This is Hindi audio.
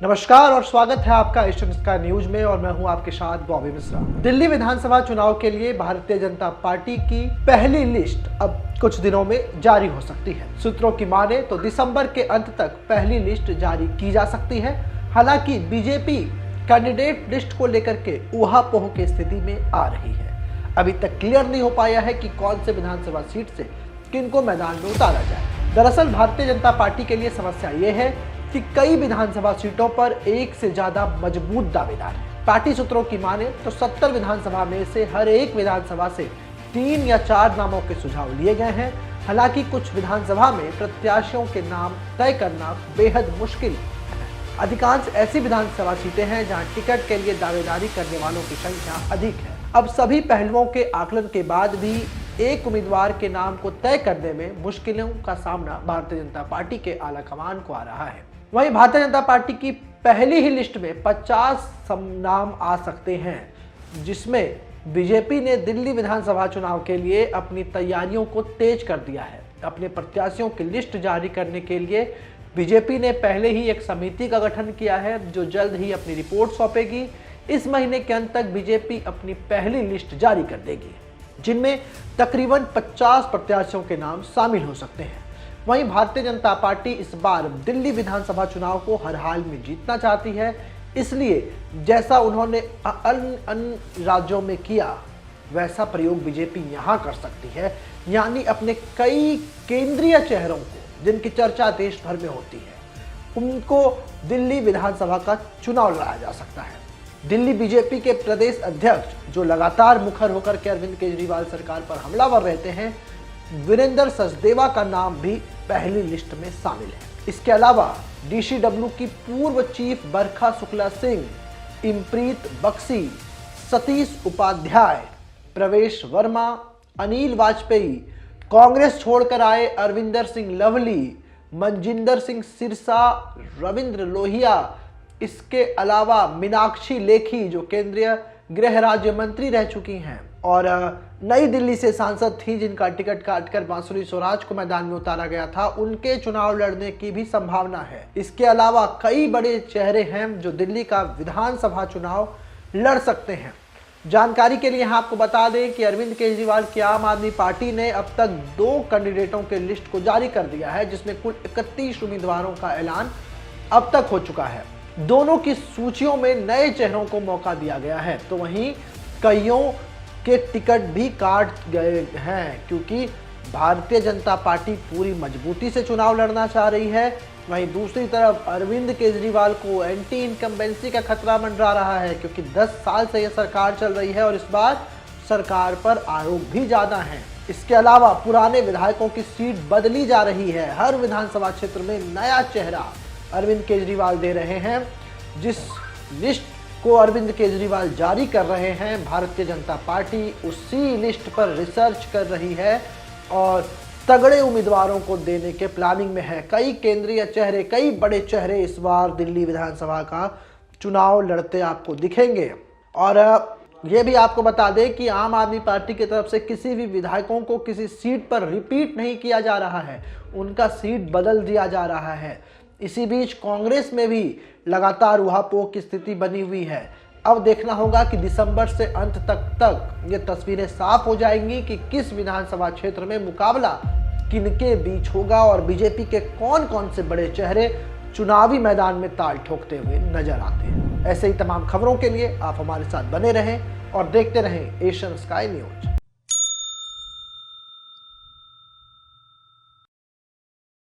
नमस्कार और स्वागत है आपका एशियन स्काई न्यूज में और मैं हूं आपके साथ बॉबी मिश्रा। दिल्ली विधानसभा चुनाव के लिए भारतीय जनता पार्टी की पहली लिस्ट अब कुछ दिनों में जारी हो सकती है। सूत्रों की माने तो दिसंबर के अंत तक पहली लिस्ट जारी की जा सकती है। हालांकि बीजेपी कैंडिडेट लिस्ट को लेकर के ऊहापोह की स्थिति में आ रही है। अभी तक क्लियर नहीं हो पाया है कि कौन से विधानसभा सीट से किनको मैदान में उतारा जाए। दरअसल भारतीय जनता पार्टी के लिए समस्या ये है कि कई विधानसभा सीटों पर एक से ज्यादा मजबूत दावेदार हैं। पार्टी सूत्रों की माने तो 70 विधानसभा में से हर एक विधानसभा से 3 या 4 नामों के सुझाव लिए गए हैं। हालांकि कुछ विधानसभा में प्रत्याशियों के नाम तय करना बेहद मुश्किल है। अधिकांश ऐसी विधानसभा सीटें हैं जहां टिकट के लिए दावेदारी करने वालों की संख्या अधिक है। अब सभी पहलुओं के आकलन के बाद भी एक उम्मीदवार के नाम को तय करने में मुश्किलों का सामना भारतीय जनता पार्टी के आलाकमान को आ रहा है। वहीं भारतीय जनता पार्टी की पहली ही लिस्ट में 50 नाम आ सकते हैं, जिसमें बीजेपी ने दिल्ली विधानसभा चुनाव के लिए अपनी तैयारियों को तेज कर दिया है। अपने प्रत्याशियों की लिस्ट जारी करने के लिए बीजेपी ने पहले ही एक समिति का गठन किया है, जो जल्द ही अपनी रिपोर्ट सौंपेगी। इस महीने के अंत तक बीजेपी अपनी पहली लिस्ट जारी कर देगी, जिनमें तकरीबन 50 प्रत्याशियों के नाम शामिल हो सकते हैं। वहीं भारतीय जनता पार्टी इस बार दिल्ली विधानसभा चुनाव को हर हाल में जीतना चाहती है, इसलिए जैसा उन्होंने अन्य राज्यों में किया वैसा प्रयोग बीजेपी यहां कर सकती है। यानी अपने कई केंद्रीय चेहरों को, जिनकी चर्चा देश भर में होती है, उनको दिल्ली विधानसभा का चुनाव लड़ाया जा सकता है। दिल्ली बीजेपी के प्रदेश अध्यक्ष, जो लगातार मुखर होकर के अरविंद केजरीवाल सरकार पर हमलावर रहते हैं, वीरेंद्र सचदेवा का नाम भी पहली लिस्ट में शामिल है। इसके अलावा डीसीडब्ल्यू की पूर्व चीफ बरखा शुक्ला सिंह, इमप्रीत बख्शी, सतीश उपाध्याय, प्रवेश वर्मा, अनिल वाजपेयी, कांग्रेस छोड़कर आए अरविंदर सिंह लवली, मनजिंदर सिंह सिरसा, रविंद्र लोहिया, इसके अलावा मीनाक्षी लेखी, जो केंद्रीय गृह राज्य मंत्री रह चुकी हैं और नई दिल्ली से सांसद थी, जिनका टिकट काटकर बांसुरी स्वराज को मैदान में उतारा गया था, उनके चुनाव लड़ने की भी संभावना है। इसके अलावा कई बड़े चेहरे हैं जो दिल्ली का विधानसभा चुनाव लड़ सकते हैं। जानकारी के लिए यहाँ आपको बता दें कि अरविंद केजरीवाल की आम आदमी पार्टी ने अब तक 2 कैंडिडेटों के लिस्ट को जारी कर दिया है, जिसमें कुल 31 उम्मीदवारों का ऐलान अब तक हो चुका है। दोनों की सूचियों में नए चेहरों को मौका दिया गया है, तो वहीं कईयों के टिकट भी काट गए हैं, क्योंकि भारतीय जनता पार्टी पूरी मजबूती से चुनाव लड़ना चाह रही है। वहीं दूसरी तरफ अरविंद केजरीवाल को एंटी इनकम्बेंसी का खतरा मंडरा रहा है, क्योंकि 10 साल से यह सरकार चल रही है और इस बार सरकार पर आरोप भी ज्यादा हैं। इसके अलावा पुराने विधायकों की सीट बदली जा रही है। हर विधानसभा क्षेत्र में नया चेहरा अरविंद केजरीवाल दे रहे हैं। जिस लिस्ट को अरविंद केजरीवाल जारी कर रहे हैं, भारतीय जनता पार्टी उसी लिस्ट पर रिसर्च कर रही है और तगड़े उम्मीदवारों को देने के प्लानिंग में है। कई केंद्रीय चेहरे, कई बड़े चेहरे इस बार दिल्ली विधानसभा का चुनाव लड़ते आपको दिखेंगे। और ये भी आपको बता दें कि आम आदमी पार्टी की तरफ से किसी भी विधायकों को किसी सीट पर रिपीट नहीं किया जा रहा है, उनका सीट बदल दिया जा रहा है। इसी बीच कांग्रेस में भी लगातार ऊहापोह की स्थिति बनी हुई है। अब देखना होगा कि दिसंबर से अंत तक ये तस्वीरें साफ हो जाएंगी कि किस विधानसभा क्षेत्र में मुकाबला किनके बीच होगा और बीजेपी के कौन कौन से बड़े चेहरे चुनावी मैदान में ताल ठोकते हुए नजर आते हैं। ऐसे ही तमाम खबरों के लिए आप हमारे साथ बने रहें और देखते रहें एशियन स्काई न्यूज।